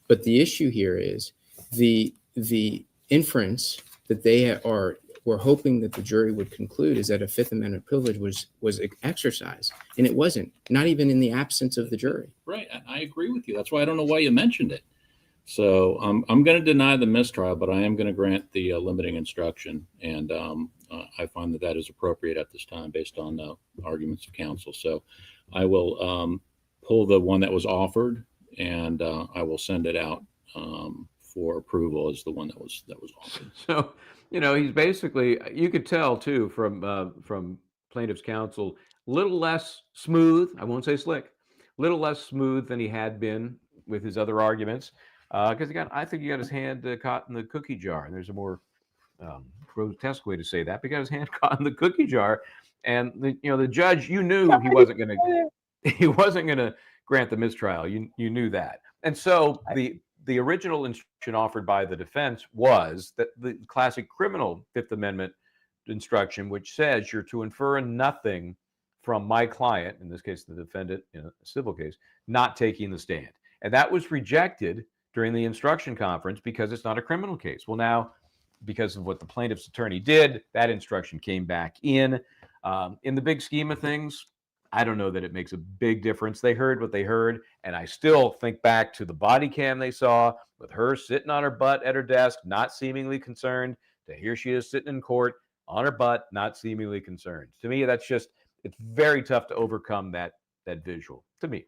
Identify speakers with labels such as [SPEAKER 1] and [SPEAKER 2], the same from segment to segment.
[SPEAKER 1] But the issue here is the inference that were hoping that the jury would conclude is that a Fifth Amendment privilege was exercised, and it wasn't. Not even in the absence of the jury.
[SPEAKER 2] Right, I agree with you. That's why I don't know why you mentioned it. So I'm going to deny the mistrial, but I am going to grant the limiting instruction, and I find that is appropriate at this time based on the arguments of counsel. So I will pull the one that was offered, and I will send it out for approval as the one that was offered.
[SPEAKER 3] So, he's basically, you could tell too from plaintiff's counsel, a little less smooth. I won't say slick, a little less smooth than he had been with his other arguments. Because I think he got his hand caught in the cookie jar, and there's a more grotesque way to say that. But he got his hand caught in the cookie jar, and the judge, you knew he wasn't going to grant the mistrial. You knew that, and so the original instruction offered by the defense was that the classic criminal Fifth Amendment instruction, which says you're to infer nothing from my client, in this case the defendant in a civil case, not taking the stand, and that was rejected during the instruction conference because it's not a criminal case. Well, now, because of what the plaintiff's attorney did, that instruction came back in. In the big scheme of things, I don't know that it makes a big difference. They heard what they heard, and I still think back to the body cam they saw with her sitting on her butt at her desk, not seemingly concerned, to here she is sitting in court on her butt, not seemingly concerned. To me, it's very tough to overcome that visual, to me.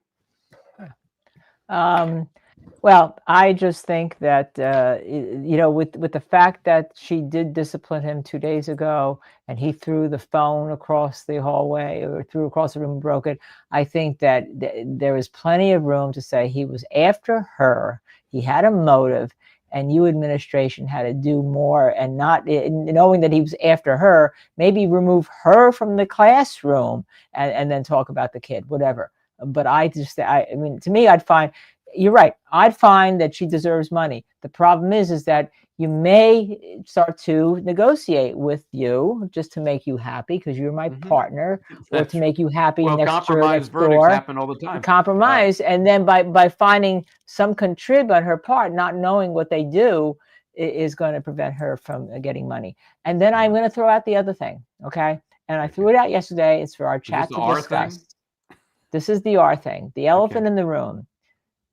[SPEAKER 4] Well, I just think that, with the fact that she did discipline him 2 days ago and he threw the phone across the hallway or threw across the room and broke it, I think that there is plenty of room to say he was after her. He had a motive, and you administration had to do more, and not knowing that he was after her, maybe remove her from the classroom and then talk about the kid, whatever. But to me, I'd find, you're right, I'd find that she deserves money. The problem is that you may start to negotiate with you just to make you happy because you're my partner, or to make you happy next door.
[SPEAKER 3] Happen all the time.
[SPEAKER 4] Compromise, and then by finding some contrib on her part, not knowing what they do, is going to prevent her from getting money. And then I'm going to throw out the other thing, okay? And I threw it out yesterday. It's for our chat to discuss. This is the R thing, the elephant in the room.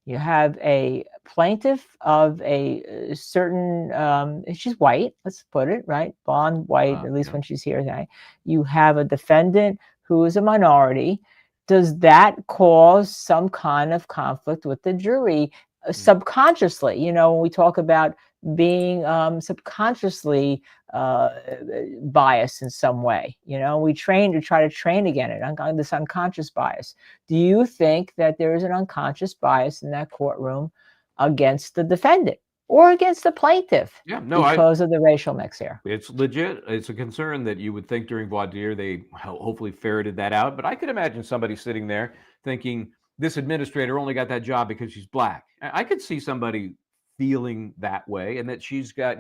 [SPEAKER 4] You have a plaintiff of a certain, she's white, let's put it, right? Blonde, white, at least when she's here tonight. You have a defendant who is a minority. Does that cause some kind of conflict with the jury subconsciously? When we talk about being subconsciously biased in some way, we try to train again this unconscious bias. Do you think that there is an unconscious bias in that courtroom against the defendant or against the plaintiff? Because of the racial mix here.
[SPEAKER 3] It's legit. It's a concern that you would think during voir dire they hopefully ferreted that out. But I could imagine somebody sitting there thinking this administrator only got that job because she's black. I could see somebody feeling that way, and that she's got,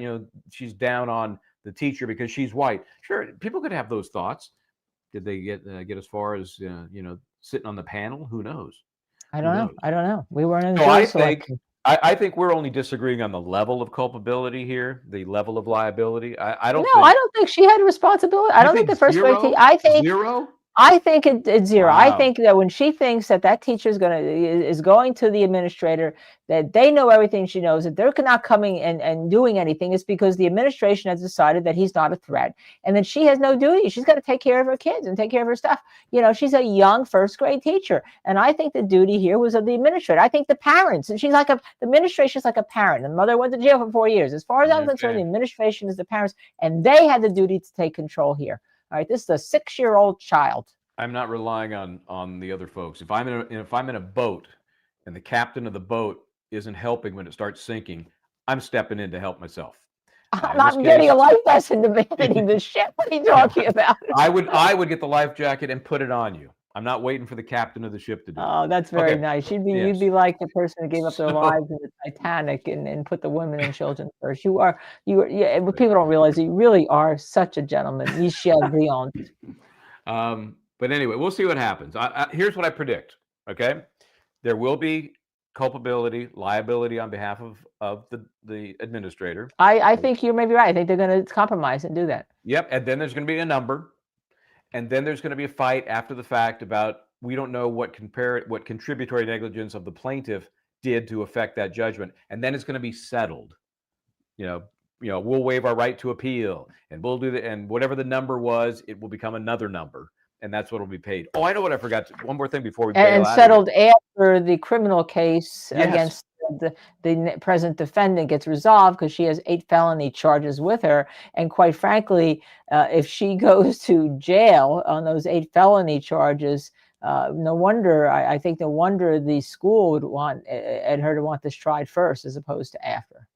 [SPEAKER 3] she's down on the teacher because she's white. Sure, people could have those thoughts. Did they get as far as sitting on the panel? Who knows?
[SPEAKER 4] I don't know. We weren't in the
[SPEAKER 3] I think we're only disagreeing on the level of culpability here, the level of liability. I don't
[SPEAKER 4] think she had responsibility. I don't think the first grade I think zero. I think it's zero. Wow. I think that when she thinks that teacher is going to the administrator, that they know everything she knows, that they're not coming and doing anything, is because the administration has decided that he's not a threat, and that she has no duty. She's got to take care of her kids and take care of her stuff. She's a young first grade teacher, and I think the duty here was of the administrator. I think the parents, and the administration is like a parent. The mother went to jail for 4 years. As far as I'm concerned, the administration is the parents, and they had the duty to take control here. All right, this is a 6-year-old child.
[SPEAKER 3] I'm not relying on the other folks. If I'm in a boat and the captain of the boat isn't helping when it starts sinking, I'm stepping in to help myself.
[SPEAKER 4] I'm not getting a life lesson abandoning the ship. What are you talking about?
[SPEAKER 3] I would get the life jacket and put it on you. I'm not waiting for the captain of the ship to do it.
[SPEAKER 4] Oh, that's very nice. You'd be like the person who gave up their lives in the Titanic and put the women and children first. You are. But people don't realize you really are such a gentleman. Michel brillant.
[SPEAKER 3] But anyway, we'll see what happens. Here's what I predict. Okay, there will be culpability, liability on behalf of the administrator.
[SPEAKER 4] I think you may be right. I think they're going to compromise and do that.
[SPEAKER 3] Yep. And then there's going to be a number. And then there's going to be a fight after the fact about, we don't know what contributory negligence of the plaintiff did to affect that judgment. And then it's going to be settled. We'll waive our right to appeal, and we'll do that. And whatever the number was, it will become another number. And that's what will be paid. Oh, I know what I forgot. One more thing before we bail
[SPEAKER 4] And
[SPEAKER 3] out of
[SPEAKER 4] settled
[SPEAKER 3] here.
[SPEAKER 4] after the criminal case
[SPEAKER 3] Yes.
[SPEAKER 4] against the present defendant gets resolved, because she has 8 felony charges with her. And quite frankly, if she goes to jail on those 8 felony charges, no wonder, I think no wonder the school would want her to want this tried first as opposed to after.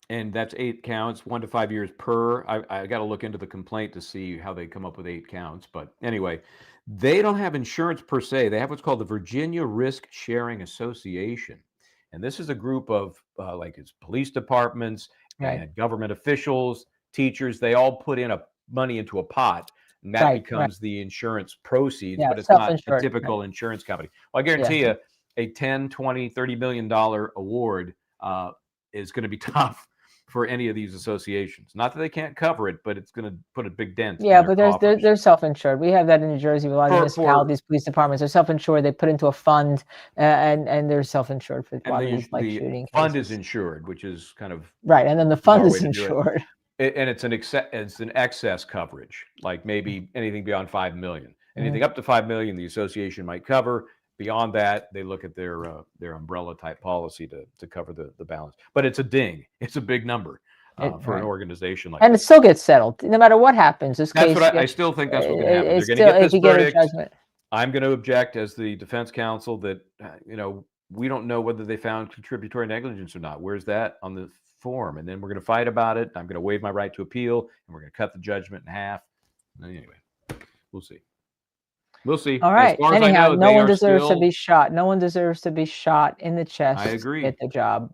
[SPEAKER 3] And that's 8 counts, 1 to 5 years per. I got to look into the complaint to see how they come up with 8 counts. But anyway, they don't have insurance per se. They have what's called the Virginia Risk Sharing Association. And this is a group of like it's police departments and government officials, teachers. They all put in money into a pot, and that becomes the insurance proceeds. But it's not a typical insurance company. Well, I guarantee you a $10, $20, $30 million award is going to be tough for any of these associations. Not that they can't cover it, but it's going to put a big dent.
[SPEAKER 4] Yeah, but they're self-insured. We have that in New Jersey. A lot of municipalities, police departments are self-insured. They put into a fund, and they're self-insured for a lot of these shooting cases.
[SPEAKER 3] The fund is insured, which is kind of
[SPEAKER 4] right, and then the fund is insured.
[SPEAKER 3] And it's an excess coverage, like maybe anything beyond $5 million. Anything up to $5 million, the association might cover. Beyond that, they look at their umbrella type policy to cover the balance. But it's a ding. It's a big number for an organization like that.
[SPEAKER 4] And it still gets settled, no matter what happens.
[SPEAKER 3] I still think that's what's going to happen. They're going to get this verdict. I'm going to object as the defense counsel that we don't know whether they found contributory negligence or not. Where's that on the form? And then we're going to fight about it. I'm going to waive my right to appeal, and we're going to cut the judgment in half. Anyway, we'll see. We'll see.
[SPEAKER 4] All right. Anyhow, no one deserves to be shot. No one deserves to be shot in the chest.
[SPEAKER 3] I agree.
[SPEAKER 4] To get the job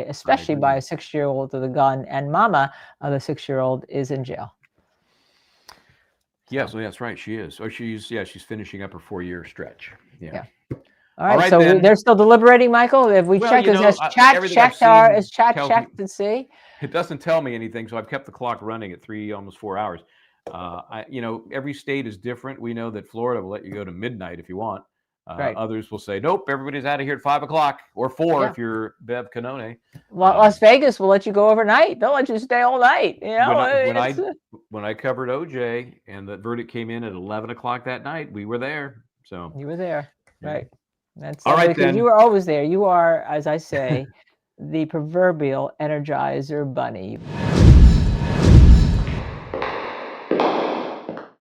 [SPEAKER 4] especially by a 6-year-old with a gun, and mama of the 6-year-old is in jail.
[SPEAKER 3] Yes, that's right. She is. Or she's finishing up her 4-year stretch. Yeah.
[SPEAKER 4] All right. So they're still deliberating, Michael. Have we checked? Has chat checked and see?
[SPEAKER 3] It doesn't tell me anything, so I've kept the clock running at 3, almost 4 hours. Every state is different. We know that Florida will let you go to midnight if you want. Others will say, nope, everybody's out of here at 5 o'clock or 4 if you're Bev Canone.
[SPEAKER 4] Well, Las Vegas will let you go overnight. They'll let you stay all night.
[SPEAKER 3] When I covered OJ and the verdict came in at 11 o'clock that night, we were there. So
[SPEAKER 4] you were there, right? That's
[SPEAKER 3] all right. Then
[SPEAKER 4] you were always there. You are, as I say, the proverbial Energizer bunny.